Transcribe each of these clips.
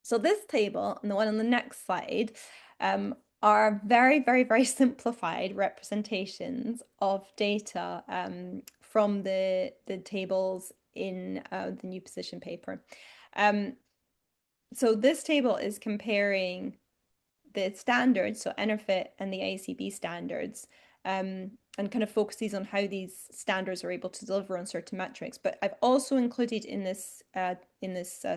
So this table and the one on the next slide are very, very, very simplified representations of data from the tables in the new position paper. So this table is comparing the standards, so ENERFIT and the ACB standards, and kind of focuses on how these standards are able to deliver on certain metrics. But I've also included in this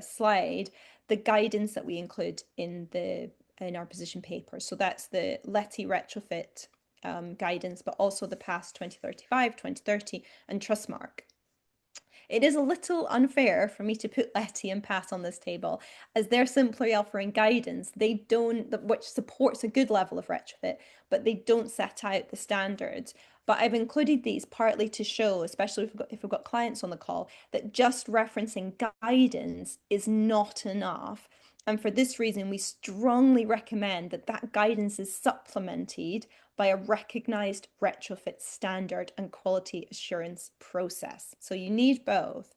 slide the guidance that we include in our position paper. So that's the LETI retrofit guidance, but also the PASS 2035, 2030, and Trustmark. It is a little unfair for me to put LETI and PASS on this table, as they're simply offering guidance. They don't, which supports a good level of retrofit, but they don't set out the standards. But I've included these partly to show, especially if we've got clients on the call, that just referencing guidance is not enough. And for this reason, we strongly recommend that that guidance is supplemented by a recognized retrofit standard and quality assurance process. So you need both.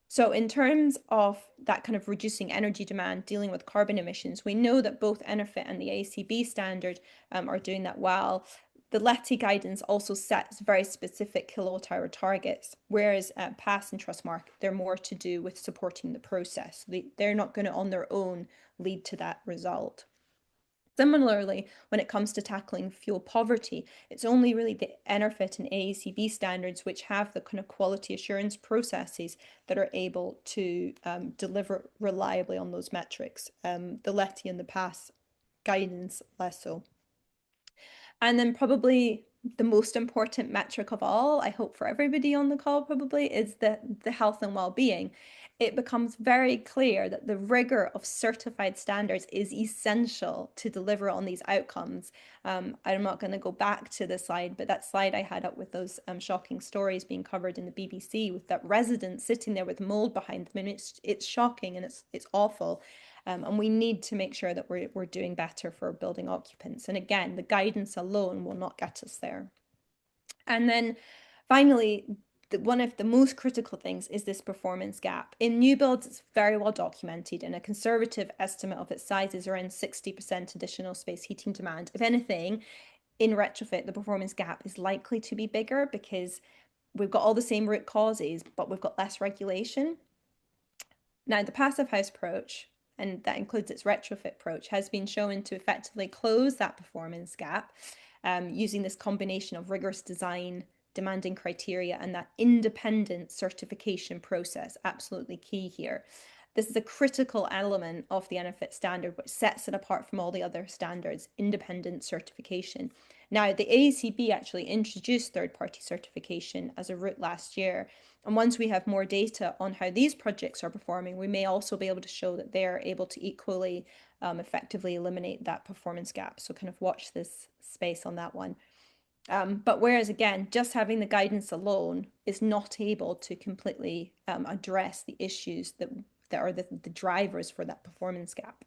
So in terms of that kind of reducing energy demand, dealing with carbon emissions, we know that both ENERFIT and the ACB standard are doing that well. The LETI guidance also sets very specific kilowatt-hour targets, whereas PASS and Trustmark, they're more to do with supporting the process. They're not going to, on their own, lead to that result. Similarly, when it comes to tackling fuel poverty, it's only really the ENERFIT and AACB standards which have the kind of quality assurance processes that are able to deliver reliably on those metrics. The LETI and the PASS guidance less so. And then probably the most important metric of all, I hope for everybody on the call probably, is the health and well-being. It becomes very clear that the rigor of certified standards is essential to deliver on these outcomes. I'm not going to go back to the slide, but that slide I had up with those shocking stories being covered in the BBC with that resident sitting there with mold behind them, and it's shocking and it's awful. And we need to make sure that we're doing better for building occupants. And again, the guidance alone will not get us there. And then finally, one of the most critical things is this performance gap. In new builds, it's very well documented, and a conservative estimate of its size is around 60% additional space heating demand. If anything, in retrofit, the performance gap is likely to be bigger because we've got all the same root causes, but we've got less regulation. Now, the Passivhaus approach, and that includes its retrofit approach, has been shown to effectively close that performance gap using this combination of rigorous design, demanding criteria, and that independent certification process. Absolutely key here. This is a critical element of the ENERFIT standard, which sets it apart from all the other standards, independent certification. Now, the AACB actually introduced third-party certification as a route last year. And once we have more data on how these projects are performing, we may also be able to show that they're able to equally effectively eliminate that performance gap. So kind of watch this space on that one. But whereas, again, just having the guidance alone is not able to completely address the issues that are the drivers for that performance gap.